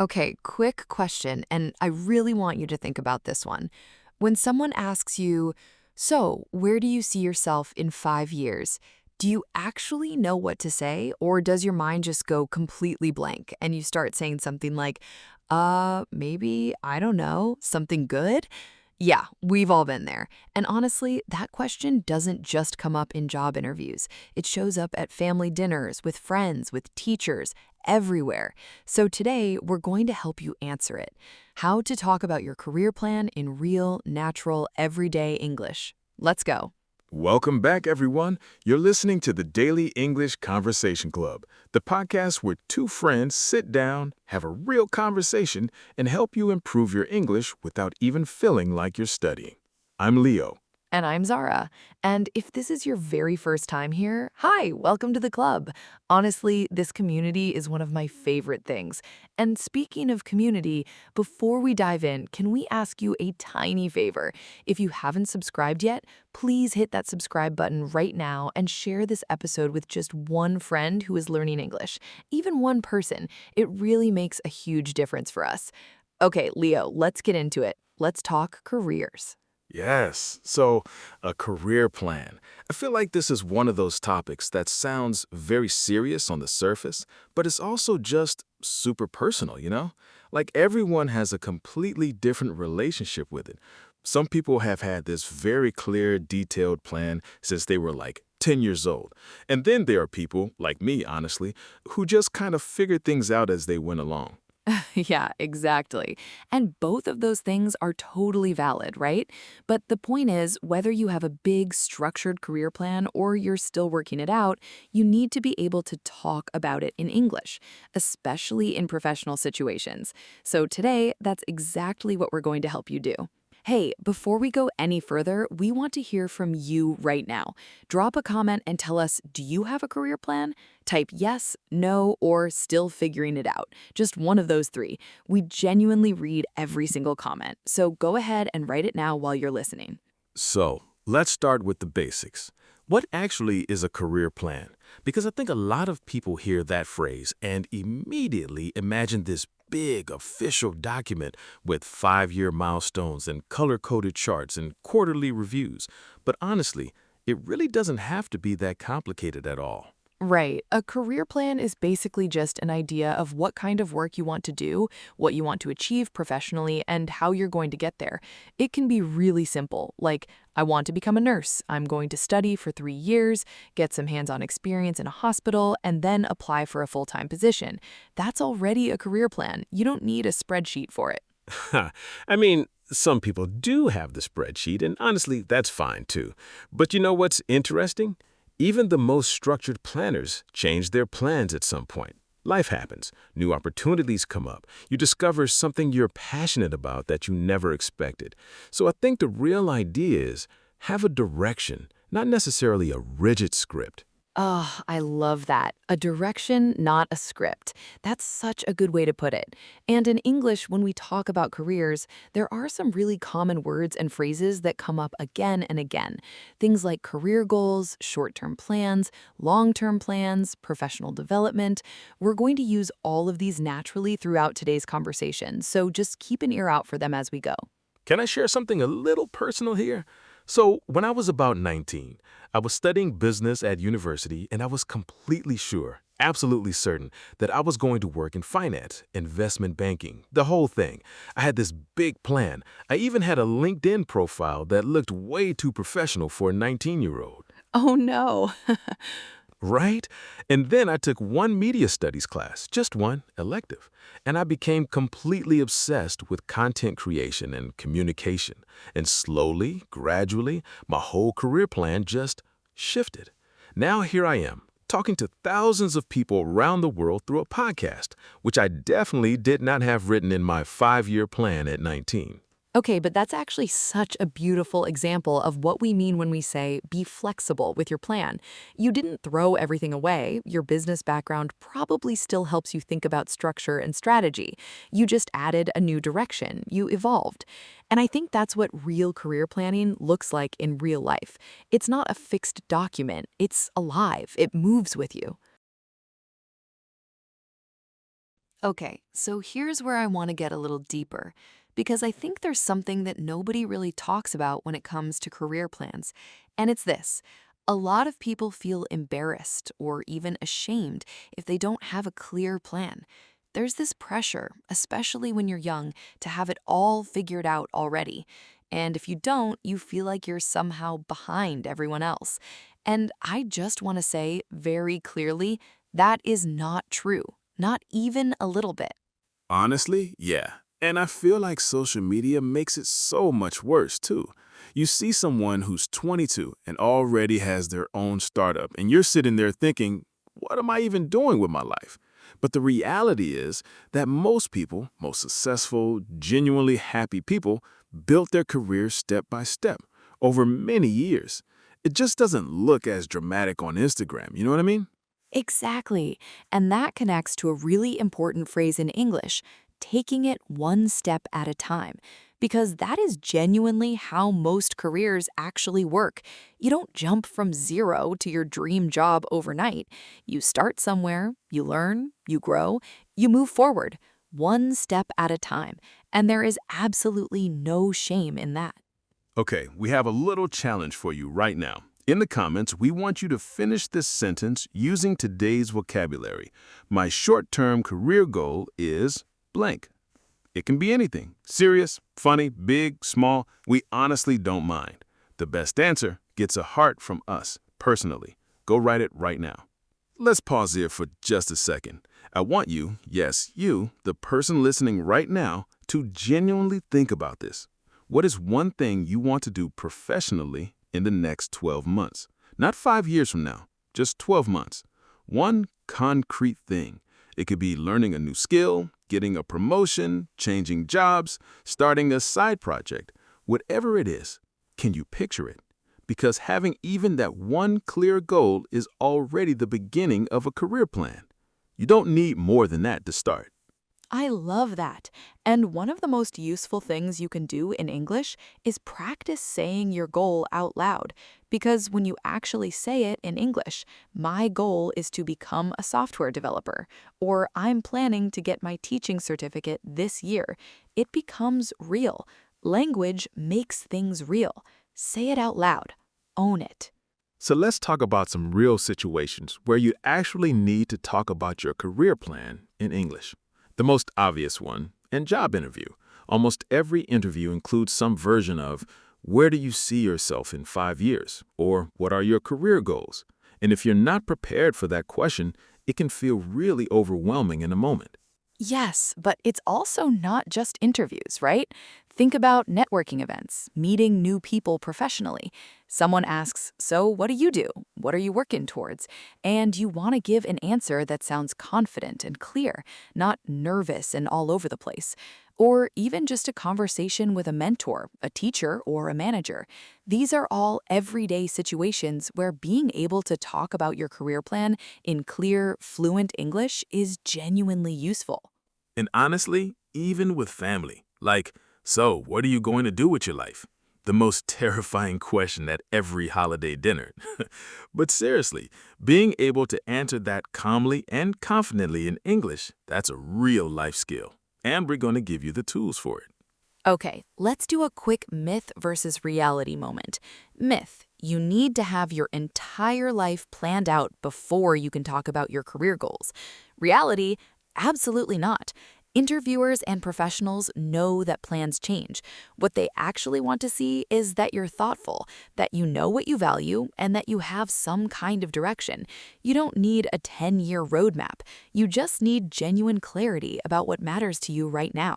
Okay, quick question, and I really want you to think about this one. When someone asks you, so, where do you see yourself in 5 years? Do you actually know what to say, or does your mind just go completely blank and you start saying something like, maybe, I don't know, something good? Yeah, we've all been there. And honestly, that question doesn't just come up in job interviews. It shows up at family dinners, with friends, with teachers, everywhere. So today, we're going to help you answer it. How to talk about your career plan in real, natural, everyday English. Let's go. Welcome back, everyone. You're listening to the Daily English Conversation Club, the podcast where two friends sit down, have a real conversation, and help you improve your English without even feeling like you're studying. I'm Leo. And I'm Zara. And if this is your very first time here, hi, welcome to the club. Honestly, this community is one of my favorite things. And speaking of community, before we dive in, can we ask you a tiny favor? If you haven't subscribed yet, please hit that subscribe button right now and share this episode with just one friend who is learning English. Even one person. It really makes a huge difference for us. Okay, Leo, let's get into it. Let's talk careers. Yes, so a career plan. I feel like this is one of those topics that sounds very serious on the surface, but it's also just super personal, you know? Like everyone has a completely different relationship with it. Some people have had this very clear, detailed plan since they were like 10 years old. And then there are people, like me, honestly, who just kind of figured things out as they went along. Yeah, exactly. And both of those things are totally valid, right? But the point is, whether you have a big, structured career plan or you're still working it out, you need to be able to talk about it in English, especially in professional situations. So today, that's exactly what we're going to help you do. Hey, before we go any further, we want to hear from you right now. Drop a comment and tell us, do you have a career plan? Type yes, no, or still figuring it out. Just one of those three. We genuinely read every single comment, so go ahead and write it now while you're listening. So, let's start with the basics. What actually is a career plan? Because I think a lot of people hear that phrase and immediately imagine this big official document with 5-year milestones and color-coded charts and quarterly reviews. But honestly, it really doesn't have to be that complicated at all. Right. A career plan is basically just an idea of what kind of work you want to do, what you want to achieve professionally, and how you're going to get there. It can be really simple, like, I want to become a nurse. I'm going to study for 3 years, get some hands-on experience in a hospital, and then apply for a full-time position. That's already a career plan. You don't need a spreadsheet for it. I mean, some people do have the spreadsheet, and honestly, that's fine too. But you know what's interesting? Even the most structured planners change their plans at some point. Life happens. New opportunities come up. You discover something you're passionate about that you never expected. So I think the real idea is have a direction, not necessarily a rigid script. Oh, I love that. A direction, not a script. That's such a good way to put it. And in English, when we talk about careers, there are some really common words and phrases that come up again and again. Things like career goals, short-term plans, long-term plans, professional development. We're going to use all of these naturally throughout today's conversation, so just keep an ear out for them as we go. Can I share something a little personal here? So, when I was about 19, I was studying business at university and I was completely sure, absolutely certain, that I was going to work in finance, investment banking, the whole thing. I had this big plan. I even had a LinkedIn profile that looked way too professional for a 19-year-old. Oh no. Right? And then I took one media studies class, just one, elective, and I became completely obsessed with content creation and communication. And slowly, gradually, my whole career plan just shifted. Now here I am, talking to thousands of people around the world through a podcast, which I definitely did not have written in my 5-year plan at 19. Okay, but that's actually such a beautiful example of what we mean when we say be flexible with your plan. You didn't throw everything away. Your business background probably still helps you think about structure and strategy. You just added a new direction. You evolved. And I think that's what real career planning looks like in real life. It's not a fixed document. It's alive. It moves with you. Okay, so here's where I want to get a little deeper, because I think there's something that nobody really talks about when it comes to career plans. And it's this: a lot of people feel embarrassed or even ashamed if they don't have a clear plan. There's this pressure, especially when you're young, to have it all figured out already. And if you don't, you feel like you're somehow behind everyone else. And I just want to say very clearly that is not true. Not even a little bit. Honestly, yeah. And I feel like social media makes it so much worse, too. You see someone who's 22 and already has their own startup, and you're sitting there thinking, what am I even doing with my life? But the reality is that most people, most successful, genuinely happy people, built their careers step by step over many years. It just doesn't look as dramatic on Instagram, you know what I mean? Exactly. And that connects to a really important phrase in English: taking it one step at a time. Because that is genuinely how most careers actually work. You don't jump from zero to your dream job overnight. You start somewhere, you learn, you grow, you move forward, one step at a time. And there is absolutely no shame in that. Okay, we have a little challenge for you right now. In the comments, we want you to finish this sentence using today's vocabulary. My short-term career goal is blank. It can be anything. Serious, funny, big, small. We honestly don't mind. The best answer gets a heart from us, personally. Go write it right now. Let's pause here for just a second. I want you, yes, you, the person listening right now, to genuinely think about this. What is one thing you want to do professionally in the next 12 months? Not 5 years from now, just 12 months. One concrete thing. It could be learning a new skill, getting a promotion, changing jobs, starting a side project. Whatever it is, can you picture it? Because having even that one clear goal is already the beginning of a career plan. You don't need more than that to start. I love that. And one of the most useful things you can do in English is practice saying your goal out loud. Because when you actually say it in English, my goal is to become a software developer, or I'm planning to get my teaching certificate this year, it becomes real. Language makes things real. Say it out loud. Own it. So let's talk about some real situations where you actually need to talk about your career plan in English. The most obvious one, an job interview. Almost every interview includes some version of, where do you see yourself in 5 years? Or what are your career goals? And if you're not prepared for that question, it can feel really overwhelming in a moment. Yes, but it's also not just interviews, right? Think about networking events, meeting new people professionally. Someone asks, so what do you do? What are you working towards? And you want to give an answer that sounds confident and clear, not nervous and all over the place. Or even just a conversation with a mentor, a teacher, or a manager. These are all everyday situations where being able to talk about your career plan in clear, fluent English is genuinely useful. And honestly, even with family, like, so what are you going to do with your life? The most terrifying question at every holiday dinner. But seriously, being able to answer that calmly and confidently in English, that's a real life skill. And we're going to give you the tools for it. Okay, let's do a quick myth versus reality moment. Myth: you need to have your entire life planned out before you can talk about your career goals. Reality: absolutely not. Interviewers and professionals know that plans change. What they actually want to see is that you're thoughtful, that you know what you value, and that you have some kind of direction. You don't need a 10-year roadmap. You just need genuine clarity about what matters to you right now.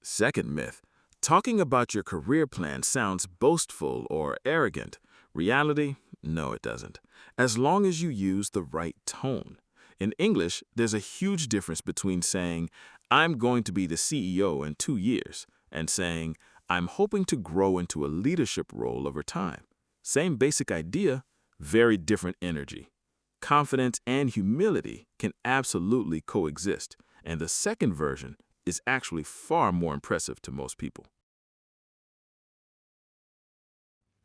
Second myth, talking about your career plan sounds boastful or arrogant. Reality? No, it doesn't. As long as you use the right tone. In English, there's a huge difference between saying, I'm going to be the CEO in 2 years, and saying, I'm hoping to grow into a leadership role over time. Same basic idea, very different energy. Confidence and humility can absolutely coexist, and the second version is actually far more impressive to most people.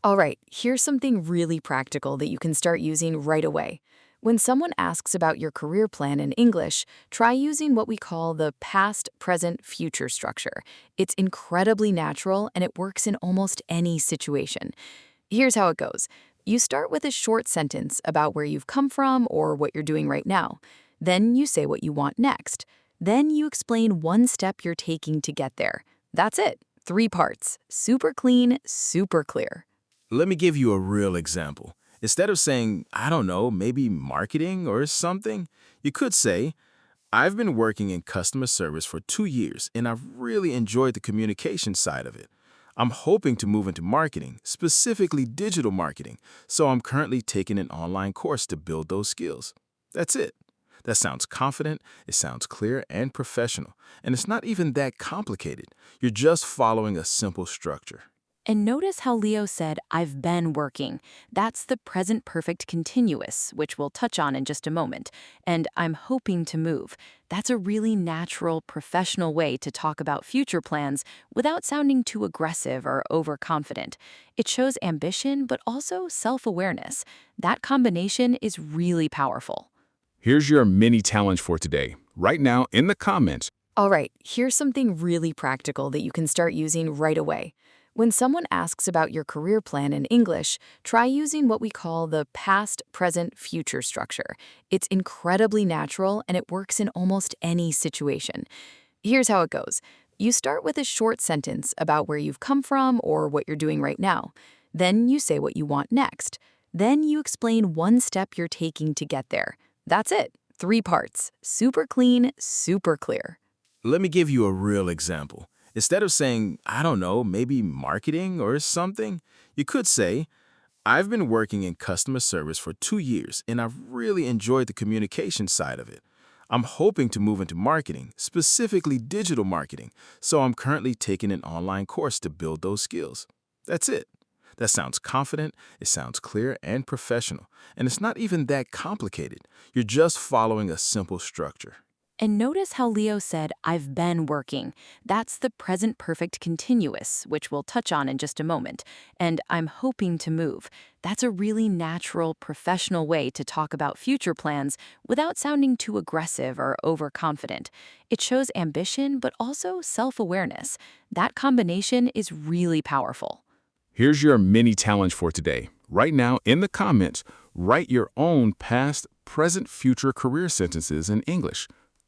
All right, here's something really practical that you can start using right away. When someone asks about your career plan in English, try using what we call the past, present, future structure. It's incredibly natural and it works in almost any situation. Here's how it goes. You start with a short sentence about where you've come from or what you're doing right now. Then you say what you want next. Then you explain one step you're taking to get there. That's it. 3 parts. Super clean, super clear. Let me give you a real example. Instead of saying, I don't know, maybe marketing or something, you could say, I've been working in customer service for 2 years and I've really enjoyed the communication side of it. I'm hoping to move into marketing, specifically digital marketing, so I'm currently taking an online course to build those skills. That's it. That sounds confident, it sounds clear and professional, and it's not even that complicated. You're just following a simple structure. And notice how Leo said, I've been working. That's the present perfect continuous, which we'll touch on in just a moment. And I'm hoping to move. That's a really natural, professional way to talk about future plans without sounding too aggressive or overconfident. It shows ambition, but also self-awareness. That combination is really powerful. Here's your mini challenge for today. Right now, in the comments, All right, here's something really practical that you can start using right away. When someone asks about your career plan in English, try using what we call the past, present, future structure. It's incredibly natural and it works in almost any situation. Here's how it goes. You start with a short sentence about where you've come from or what you're doing right now. Then you say what you want next. Then you explain one step you're taking to get there. That's it. 3 parts. Super clean, super clear. Let me give you a real example. Instead of saying, I don't know, maybe marketing or something, you could say, I've been working in customer service for 2 years and I've really enjoyed the communication side of it. I'm hoping to move into marketing, specifically digital marketing, so I'm currently taking an online course to build those skills. That's it. That sounds confident, it sounds clear and professional, and it's not even that complicated. You're just following a simple structure. And notice how Leo said, I've been working. That's the present perfect continuous, which we'll touch on in just a moment. And I'm hoping to move. That's a really natural, professional way to talk about future plans without sounding too aggressive or overconfident. It shows ambition, but also self-awareness. That combination is really powerful. here's your mini challenge for today. Right now, in the comments, write your own past, present, future career sentences in English.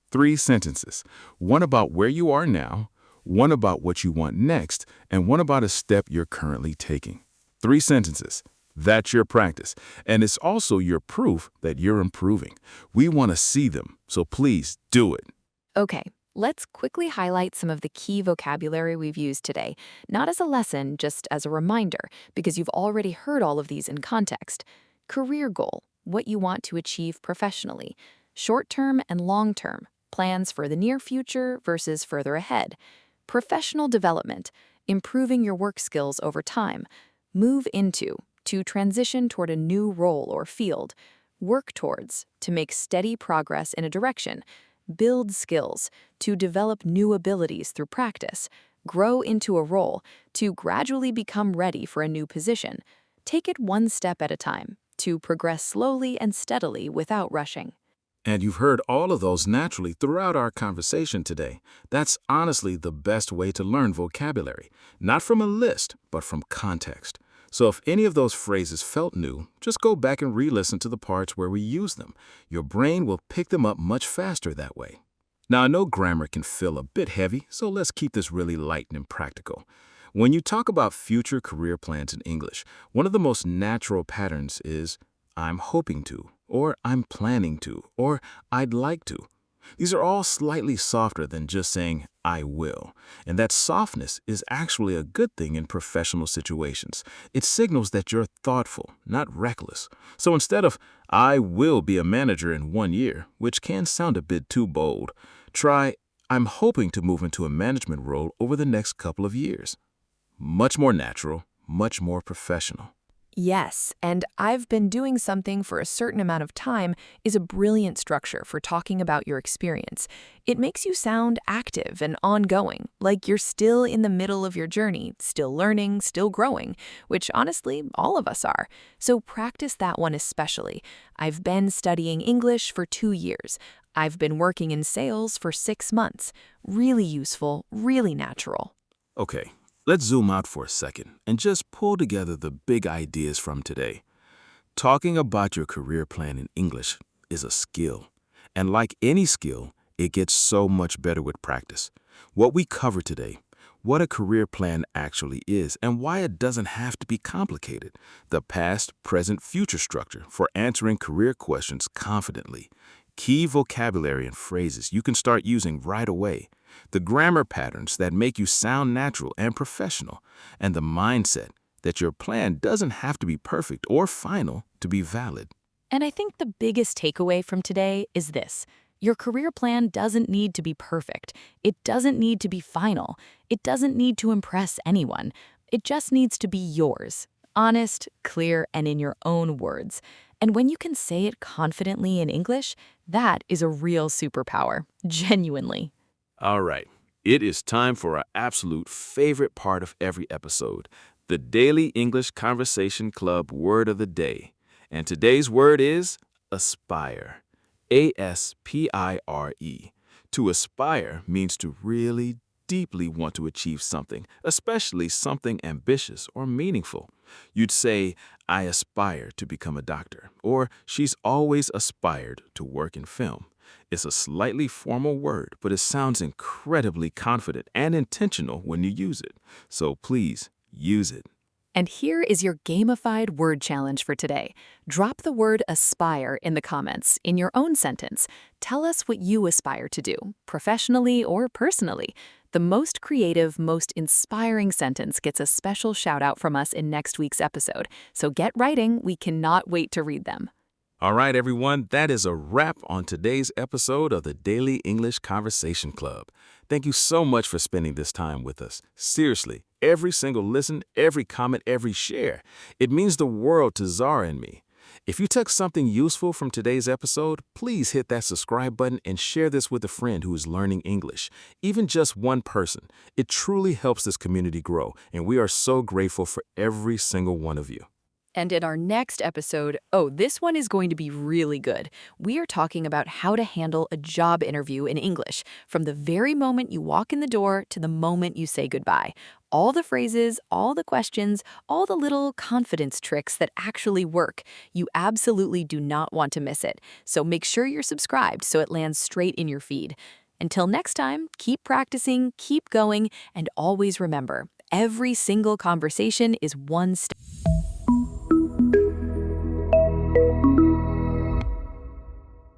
3 sentences. One about where you are now, one about what you want next, and one about a step you're currently taking. 3 sentences. That's your practice, and it's also your proof that you're improving. We want to see them, so please do it. Okay, let's quickly highlight some of the key vocabulary we've used today, not as a lesson, just as a reminder, because you've already heard all of these in context. Career goal, what you want to achieve professionally. Short-term and long-term, plans for the near future versus further ahead. Professional development, improving your work skills over time. Move into, to transition toward a new role or field. Work towards, to make steady progress in a direction. Build skills, to develop new abilities through practice. Grow into a role, to gradually become ready for a new position. Take it one step at a time, to progress slowly and steadily without rushing. And you've heard all of those naturally throughout our conversation today. That's honestly the best way to learn vocabulary, not from a list, but from context. So if any of those phrases felt new, just go back and re-listen to the parts where we use them. Your brain will pick them up much faster that way. Now, I know grammar can feel a bit heavy, so let's keep this really light and practical. When you talk about future career plans in English, one of the most natural patterns is I'm hoping to, or I'm planning to, or I'd like to. These are all slightly softer than just saying I will, and that softness is actually a good thing in professional situations. It signals that you're thoughtful, not reckless. So instead of I will be a manager in 1 year, which can sound a bit too bold, try I'm hoping to move into a management role over the next couple of years. Much more natural, much more professional. Yes, and I've been doing something for a certain amount of time is a brilliant structure for talking about your experience. It makes you sound active and ongoing, like you're still in the middle of your journey, still learning, still growing, which honestly, all of us are. So practice that one especially. I've been studying English for 2 years. I've been working in sales for 6 months. Really useful, really natural. Okay, let's zoom out for a second and just pull together the big ideas from today. Talking about your career plan in English is a skill. And like any skill, it gets so much better with practice. What we cover today, what a career plan actually is, and why it doesn't have to be complicated. The past, present, future structure for answering career questions confidently. Key vocabulary and phrases you can start using right away. The grammar patterns that make you sound natural and professional. And the mindset that your plan doesn't have to be perfect or final to be valid. And I think the biggest takeaway from today is this. Your career plan doesn't need to be perfect. It doesn't need to be final. It doesn't need to impress anyone. It just needs to be yours. Honest, clear, and in your own words. And when you can say it confidently in English, that is a real superpower. Genuinely. All right, it is time for our absolute favorite part of every episode, the Daily English Conversation Club Word of the Day. And today's word is aspire. A-S-P-I-R-E. To aspire means to really deeply want to achieve something, especially something ambitious or meaningful. You'd say, I aspire to become a doctor, or she's always aspired to work in film. It's a slightly formal word, but it sounds incredibly confident and intentional when you use it. So please, use it. And here is your gamified word challenge for today. Drop the word aspire in the comments in your own sentence. Tell us what you aspire to do, professionally or personally. The most creative, most inspiring sentence gets a special shout out from us in next week's episode. So get writing. We cannot wait to read them. All right, everyone, that is a wrap on today's episode of the Daily English Conversation Club. Thank you so much for spending this time with us. Seriously, every single listen, every comment, every share. It means the world to Zara and me. If you took something useful from today's episode, please hit that subscribe button and share this with a friend who is learning English. Even just one person. It truly helps this community grow, and we are so grateful for every single one of you. And in our next episode, this one is going to be really good. We are talking about how to handle a job interview in English, from the very moment you walk in the door to the moment you say goodbye. All the phrases, all the questions, all the little confidence tricks that actually work. You absolutely do not want to miss it. So make sure you're subscribed so it lands straight in your feed. Until next time, keep practicing, keep going, and always remember, every single conversation is one step.